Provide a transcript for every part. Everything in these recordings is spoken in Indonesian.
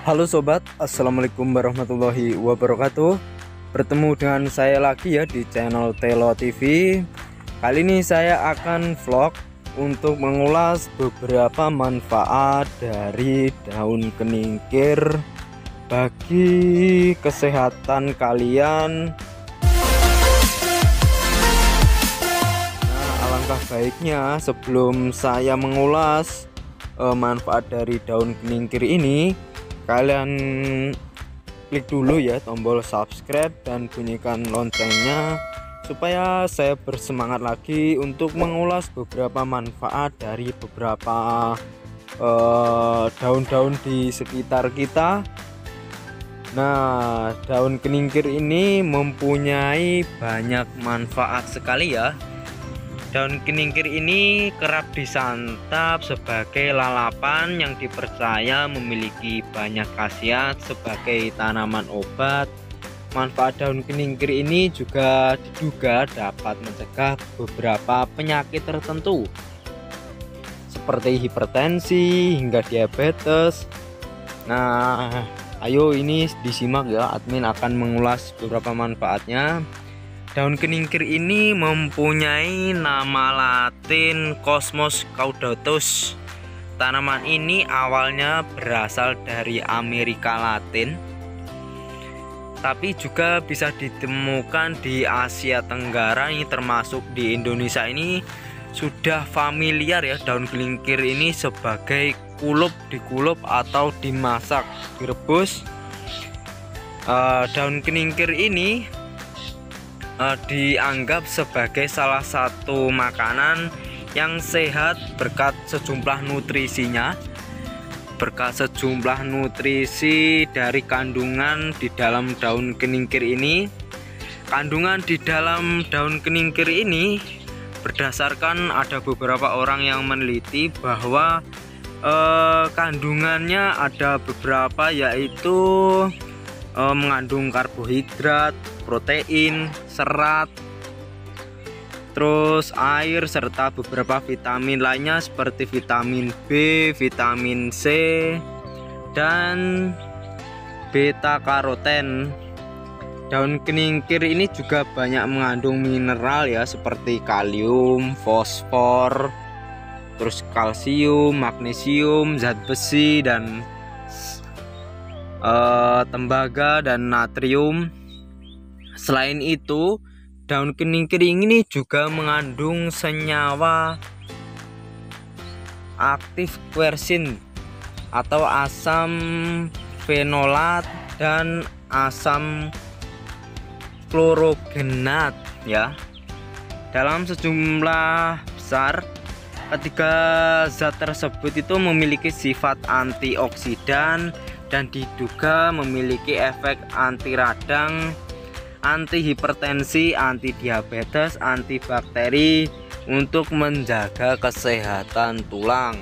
Halo sobat, assalamualaikum warahmatullahi wabarakatuh. Bertemu dengan saya lagi ya di channel Telo TV. Kali ini saya akan vlog untuk mengulas beberapa manfaat dari daun keningkir bagi kesehatan kalian. Nah, alangkah baiknya sebelum saya mengulas manfaat dari daun keningkir ini, kalian klik dulu ya tombol subscribe dan bunyikan loncengnya supaya saya bersemangat lagi untuk mengulas beberapa manfaat dari beberapa daun-daun di sekitar kita. Nah, daun keningkir ini mempunyai banyak manfaat sekali ya. Daun keningkir ini kerap disantap sebagai lalapan yang dipercaya memiliki banyak khasiat sebagai tanaman obat. Manfaat daun keningkir ini juga diduga dapat mencegah beberapa penyakit tertentu seperti hipertensi hingga diabetes. Nah, ayo ini disimak ya, admin akan mengulas beberapa manfaatnya. Daun keningkir ini mempunyai nama latin Cosmos caudatus. Tanaman ini awalnya berasal dari Amerika Latin, tapi juga bisa ditemukan di Asia Tenggara, ini termasuk di Indonesia. Ini sudah familiar ya daun keningkir ini sebagai kulup, dikulup atau dimasak, direbus. Daun keningkir ini dianggap sebagai salah satu makanan yang sehat berkat sejumlah nutrisi dari kandungan di dalam daun keningkir ini. Kandungan di dalam daun keningkir ini berdasarkan ada beberapa orang yang meneliti bahwa kandungannya ada beberapa, yaitu mengandung karbohidrat, protein, serat, terus air, serta beberapa vitamin lainnya seperti vitamin B, vitamin C, dan beta karoten. Daun keningkir ini juga banyak mengandung mineral ya, seperti kalium, fosfor, terus kalsium, magnesium, zat besi, dan tembaga dan natrium. Selain itu, daun keningkir ini juga mengandung senyawa aktif quercetin atau asam fenolat dan asam klorogenat ya. Dalam sejumlah besar, ketiga zat tersebut itu memiliki sifat antioksidan dan diduga memiliki efek anti radang, anti hipertensi, anti diabetes, antibakteri untuk menjaga kesehatan tulang.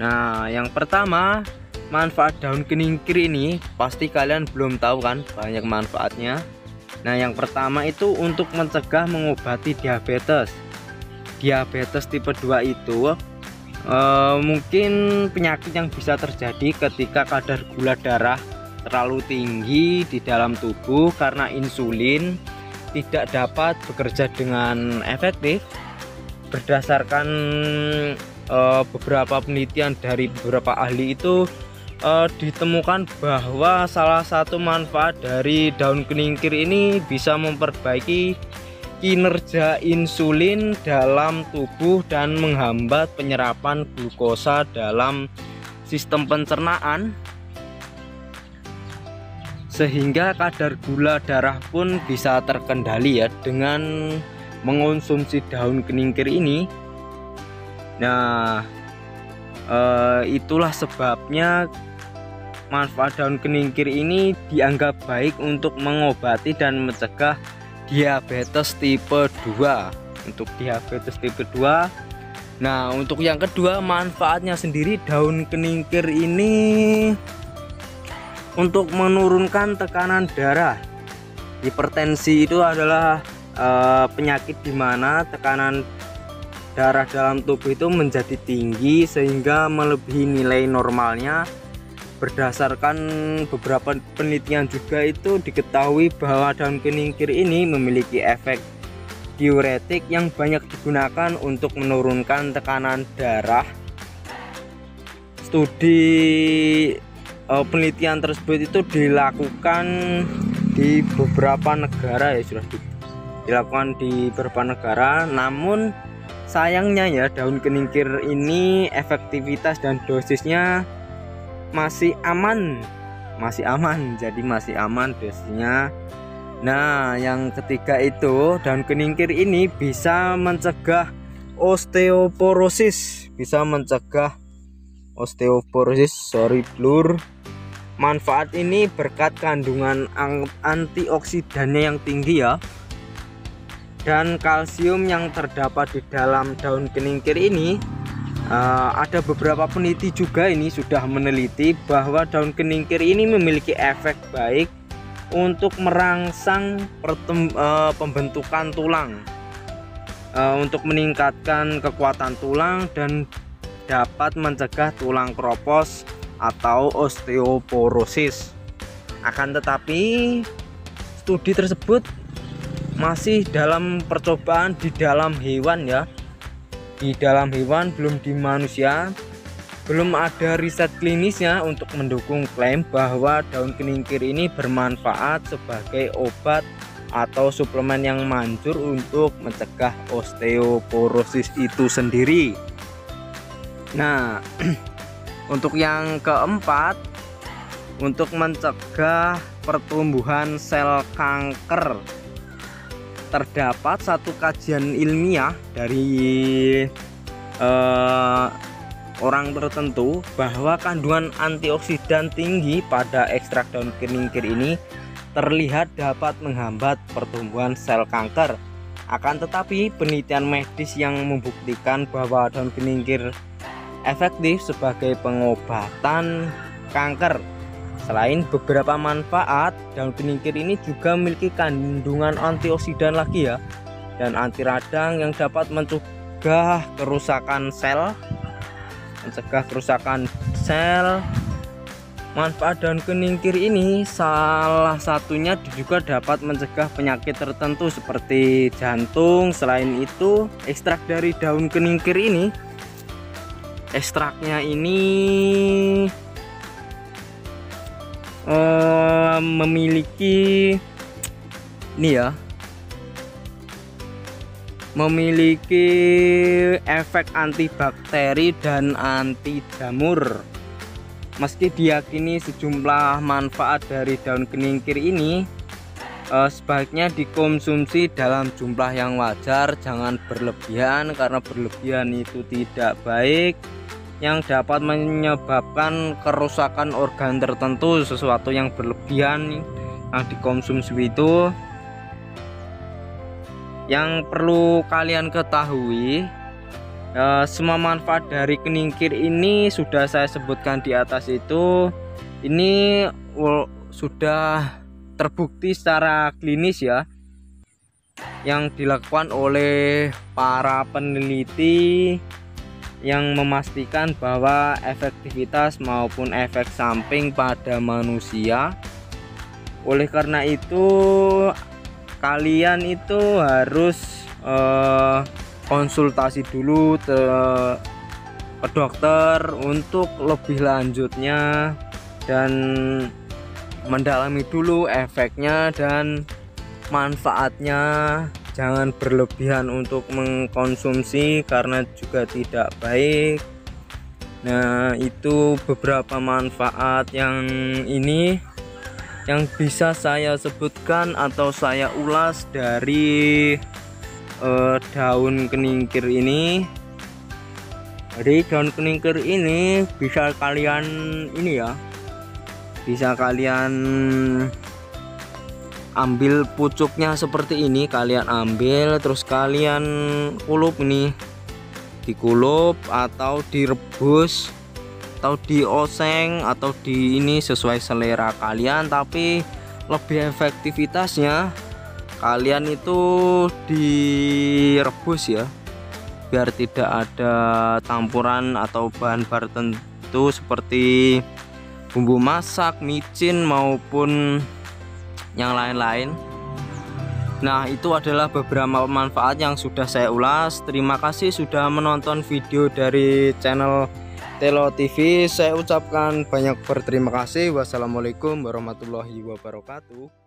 Nah, yang pertama, manfaat daun keningkir ini pasti kalian belum tahu kan, banyak manfaatnya. Nah, yang pertama itu untuk mencegah mengobati diabetes. Diabetes tipe 2 itu mungkin penyakit yang bisa terjadi ketika kadar gula darah terlalu tinggi di dalam tubuh karena insulin tidak dapat bekerja dengan efektif. Berdasarkan beberapa penelitian dari beberapa ahli itu ditemukan bahwa salah satu manfaat dari daun keningkir ini bisa memperbaiki kinerja insulin dalam tubuh dan menghambat penyerapan glukosa dalam sistem pencernaan, sehingga kadar gula darah pun bisa terkendali ya dengan mengonsumsi daun keningkir ini. Nah, itulah sebabnya manfaat daun keningkir ini dianggap baik untuk mengobati dan mencegah diabetes tipe 2. Untuk diabetes tipe 2. Nah, untuk yang kedua, manfaatnya sendiri daun keningkir ini untuk menurunkan tekanan darah. Hipertensi itu adalah penyakit di mana tekanan darah dalam tubuh itu menjadi tinggi sehingga melebihi nilai normalnya. berdasarkan beberapa penelitian juga itu diketahui bahwa daun keningkir ini memiliki efek diuretik yang banyak digunakan untuk menurunkan tekanan darah. Studi penelitian tersebut itu dilakukan di beberapa negara ya, sudah dilakukan di beberapa negara. Namun sayangnya ya, daun keningkir ini efektivitas dan dosisnya masih aman, jadi masih aman dosisnya. Nah, yang ketiga itu, daun keningkir ini bisa mencegah osteoporosis, Manfaat ini berkat kandungan antioksidannya yang tinggi ya, dan kalsium yang terdapat di dalam daun keningkir ini. Ada beberapa peneliti juga ini sudah meneliti bahwa daun keningkir ini memiliki efek baik untuk merangsang pembentukan tulang, untuk meningkatkan kekuatan tulang dan dapat mencegah tulang keropos atau osteoporosis. Akan tetapi studi tersebut masih dalam percobaan di dalam hewan ya, belum di manusia. Belum ada riset klinisnya untuk mendukung klaim bahwa daun keningkir ini bermanfaat sebagai obat atau suplemen yang manjur untuk mencegah osteoporosis itu sendiri. Nah, untuk yang keempat, untuk mencegah pertumbuhan sel kanker, terdapat satu kajian ilmiah dari orang tertentu bahwa kandungan antioksidan tinggi pada ekstrak daun keningkir ini terlihat dapat menghambat pertumbuhan sel kanker. Akan tetapi penelitian medis yang membuktikan bahwa daun keningkir efektif sebagai pengobatan kanker. Selain beberapa manfaat, daun keningkir ini juga memiliki kandungan antioksidan lagi ya, dan anti radang yang dapat mencegah kerusakan sel. Manfaat daun keningkir ini salah satunya juga dapat mencegah penyakit tertentu seperti jantung. Selain itu, ekstrak dari daun keningkir ini, ekstraknya ini memiliki efek antibakteri dan anti jamur. Meski diyakini sejumlah manfaat dari daun keningkir ini, sebaiknya dikonsumsi dalam jumlah yang wajar, jangan berlebihan, karena berlebihan itu tidak baik, yang dapat menyebabkan kerusakan organ tertentu. Sesuatu yang berlebihan yang dikonsumsi itu, yang perlu kalian ketahui, semua manfaat dari keningkir ini sudah saya sebutkan di atas itu. Ini sudah terbukti secara klinis ya, yang dilakukan oleh para peneliti yang memastikan bahwa efektivitas maupun efek samping pada manusia. Oleh karena itu, kalian itu harus konsultasi dulu ke dokter untuk lebih lanjutnya dan mendalami dulu efeknya dan manfaatnya. Jangan berlebihan untuk mengkonsumsi karena juga tidak baik. Nah, itu beberapa manfaat yang bisa saya sebutkan atau saya ulas dari daun keningkir ini. Jadi daun keningkir ini bisa kalian ambil pucuknya seperti ini, kalian ambil terus kalian kulup ini, dikulup atau direbus atau dioseng atau ini sesuai selera kalian, tapi lebih efektivitasnya kalian itu direbus ya, biar tidak ada campuran atau bahan-bahan tertentu seperti bumbu masak, micin maupun yang lain-lain. Nah, itu adalah beberapa manfaat yang sudah saya ulas. Terima kasih sudah menonton video dari channel Telo TV. Saya ucapkan banyak berterima kasih. Wassalamualaikum warahmatullahi wabarakatuh.